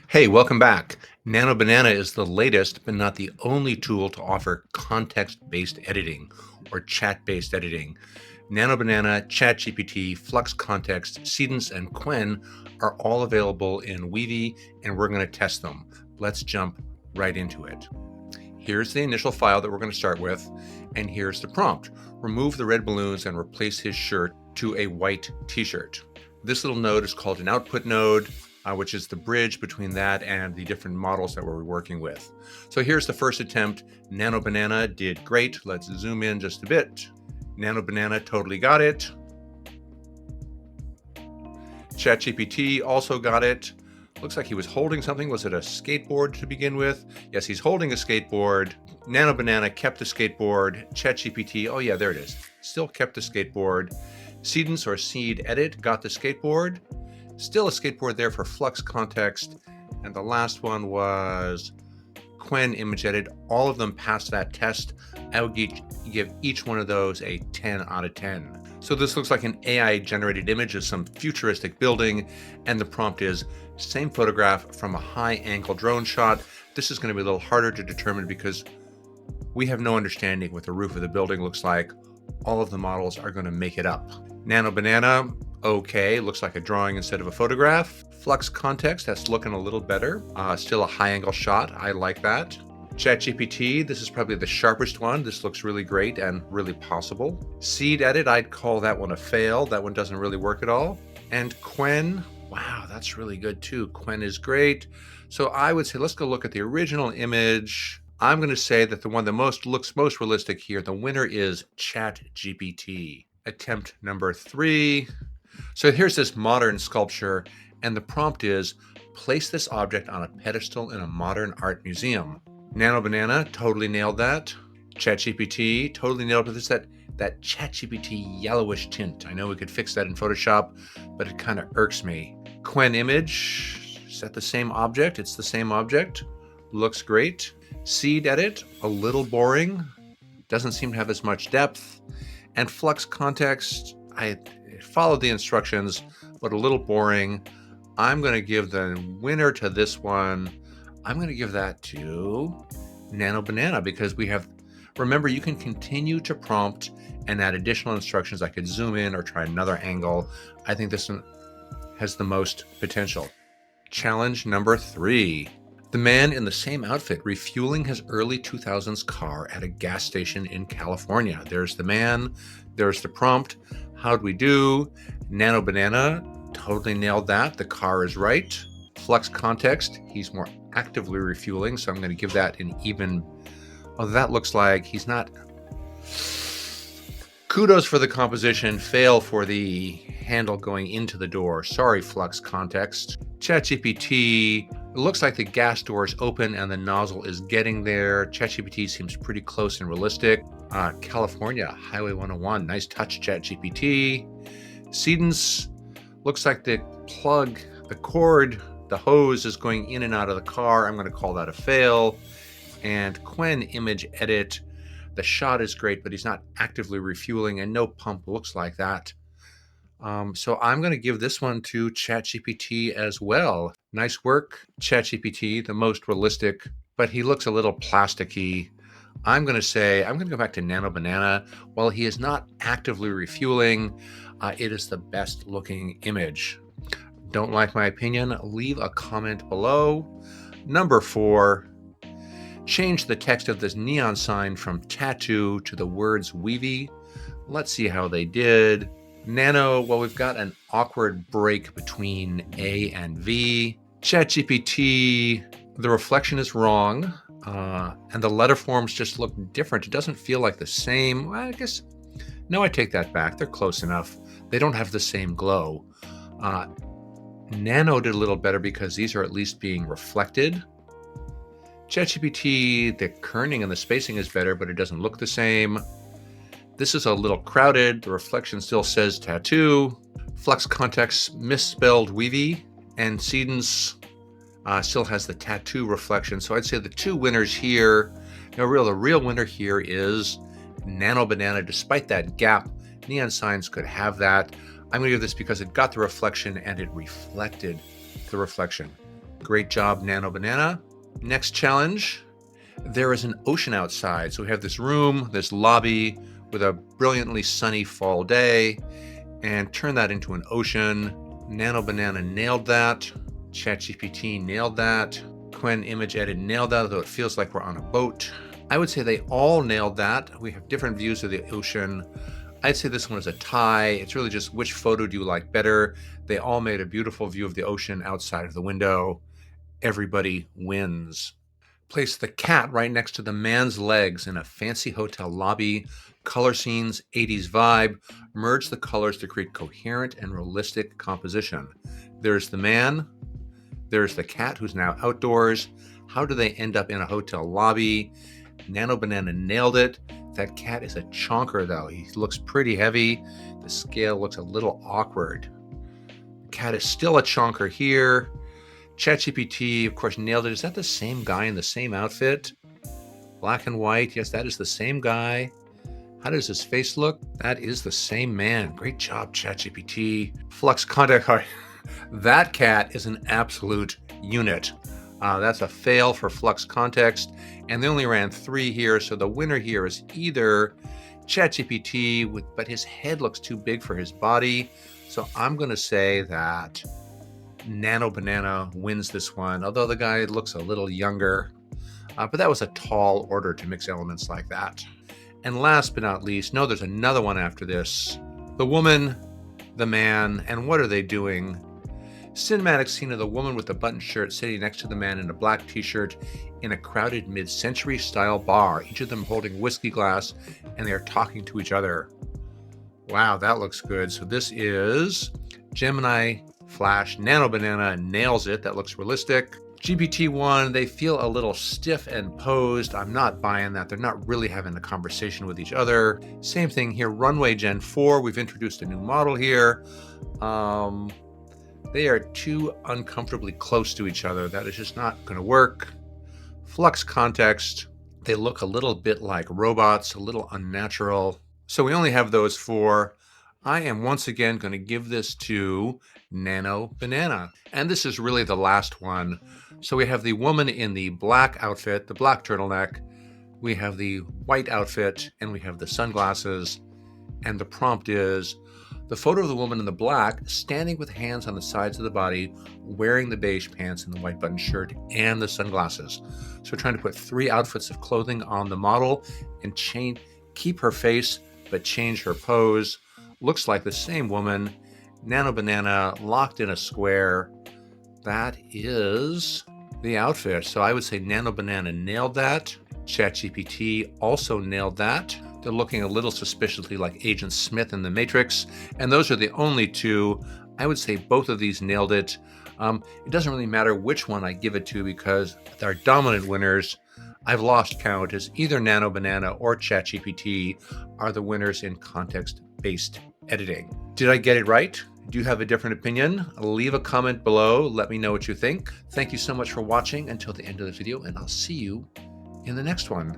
Hey, welcome back. Nano Banana is the latest, but not the only tool to offer context-based editing or chat-based editing. Nano Banana, ChatGPT, Flux Kontext, Seedance, and Qwen are all available in Weavy, and we're going to test them. Let's jump right into it. Here's the initial file that we're going to start with, and here's the prompt. Remove the red balloons and replace his shirt to a white t-shirt. This little node is called an output node, which is the bridge between that and the different models that we're working with. So here's the first attempt. Nano Banana did great. Let's zoom in just a bit. Nano Banana totally got it. ChatGPT also got it. Looks like he was holding something. Was it a skateboard to begin with? Yes, he's holding a skateboard. Nano Banana kept the skateboard. ChatGPT, oh yeah, there it is. Still kept the skateboard. Seedance or Seed Edit got the skateboard. Still a skateboard there for Flux Kontext. And the last one was Qwen Image Edit. All of them passed that test. I would give each one of those a 10 out of 10. So this looks like an AI-generated image of some futuristic building, and the prompt is same photograph from a high-angle drone shot. This is going to be a little harder to determine because we have no understanding what the roof of the building looks like. All of the models are going to make it up. Nano Banana, okay, looks like a drawing instead of a photograph. Flux Kontext, that's looking a little better. Still a high-angle shot, I like that. ChatGPT, this is probably the sharpest one. This looks really great and really possible. Seed Edit, I'd call that one a fail. That one doesn't really work at all. And Qwen, wow, that's really good too. Qwen is great. So I would say, let's go look at the original image. I'm going to say that the one that looks most realistic here, the winner is ChatGPT. Attempt number 3. So here's this modern sculpture, and the prompt is, place this object on a pedestal in a modern art museum. Nano Banana totally nailed that. ChatGPT totally nailed this, that ChatGPT yellowish tint. I know we could fix that in Photoshop, but it kind of irks me. Qwen Image, is that the same object? It's the same object. Looks great. Seed Edit, a little boring. Doesn't seem to have as much depth. And Flux Kontext, I followed the instructions, but a little boring. I'm going to give the winner to this one. I'm going to give that to Nano Banana because remember, you can continue to prompt and add additional instructions. I could zoom in or try another angle. I think this one has the most potential. Challenge number 3. The man in the same outfit refueling his early 2000s car at a gas station in California. There's the man, there's the prompt. How'd we do? Nano Banana totally nailed that. The car is right. Flux Kontext, he's more actively refueling, so I'm going to give that an even. Oh, that looks like he's not. Kudos for the composition, fail for the handle going into the door. Sorry, Flux Kontext. ChatGPT, it looks like the gas door is open and the nozzle is getting there. ChatGPT seems pretty close and realistic. California, Highway 101, nice touch, ChatGPT. Seedance, looks like the plug, the cord, the hose is going in and out of the car. I'm going to call that a fail. And Qwen Image Edit, the shot is great, but he's not actively refueling and no pump looks like that. So I'm going to give this one to ChatGPT as well. Nice work, ChatGPT, the most realistic, but he looks a little plasticky. I'm going to go back to Nano Banana. While he is not actively refueling, it is the best looking image. Don't like my opinion? Leave a comment below. Number 4, change the text of this neon sign from tattoo to the words Weavy. Let's see how they did. Nano, well, we've got an awkward break between A and V. ChatGPT, the reflection is wrong, and the letter forms just look different. It doesn't feel like the same. Well, I guess, no, I take that back. They're close enough. They don't have the same glow. Nano did a little better because these are at least being reflected. ChatGPT, the kerning and the spacing is better, but it doesn't look the same. This is a little crowded. The reflection still says tattoo. Flux Kontext misspelled Weavy, and Seedance still has the tattoo reflection. So I'd say the 2 winners here. The real winner here is Nano Banana. Despite that gap, neon signs could have that. I'm going to give this because it got the reflection and it reflected the reflection. Great job, Nano Banana. Next challenge. There is an ocean outside. So we have this room, this lobby with a brilliantly sunny fall day, and turn that into an ocean. Nano Banana nailed that. ChatGPT nailed that. Qwen Image Edit nailed that, though it feels like we're on a boat. I would say they all nailed that. We have different views of the ocean. I'd say this one is a tie. It's really just which photo do you like better. They all made a beautiful view of the ocean outside of the window. Everybody wins. Place the cat right next to the man's legs in a fancy hotel lobby. Color scenes, 80s vibe. Merge the colors to create coherent and realistic composition. There's the man. There's the cat who's now outdoors. How do they end up in a hotel lobby? Nano Banana nailed it. That cat is a chonker though. He looks pretty heavy. The scale looks a little awkward. The cat is still a chonker here. ChatGPT, of course, nailed it. Is that the same guy in the same outfit? Black and white. Yes, that is the same guy. How does his face look? That is the same man. Great job, ChatGPT. Flux Kontext. That cat is an absolute unit. That's a fail for Flux Kontext. And they only ran 3 here. So the winner here is either ChatGPT, but his head looks too big for his body. So I'm going to say that Nano Banana wins this one, although the guy looks a little younger. But that was a tall order to mix elements like that. And last but not least, no, there's another one after this. The woman, the man, and what are they doing? Cinematic scene of the woman with the button shirt sitting next to the man in a black t-shirt in a crowded mid-century style bar, each of them holding a whiskey glass, and they are talking to each other. Wow, that looks good. So this is Gemini Flash. Nano Banana nails it. That looks realistic. GPT-1, they feel a little stiff and posed. I'm not buying that. They're not really having a conversation with each other. Same thing here. Runway Gen 4, we've introduced a new model here. They are too uncomfortably close to each other. That is just not going to work. Flux Kontext, they look a little bit like robots, a little unnatural. So we only have those 4. I am once again going to give this to Nano Banana. And this is really the last one. So we have the woman in the black outfit, the black turtleneck. We have the white outfit, and we have the sunglasses. And the prompt is the photo of the woman in the black standing with hands on the sides of the body, wearing the beige pants and the white button shirt and the sunglasses. So we're trying to put 3 outfits of clothing on the model and keep her face, but change her pose. Looks like the same woman. Nano Banana locked in a square. That is the outfit. So I would say Nano Banana nailed that. ChatGPT also nailed that. They're looking a little suspiciously like Agent Smith in The Matrix. And those are the only 2. I would say both of these nailed it. It doesn't really matter which one I give it to because our dominant winners, I've lost count, as either Nano Banana or ChatGPT are the winners in context-based editing. Did I get it right? Do you have a different opinion? Leave a comment below. Let me know what you think. Thank you so much for watching until the end of the video, and I'll see you in the next one.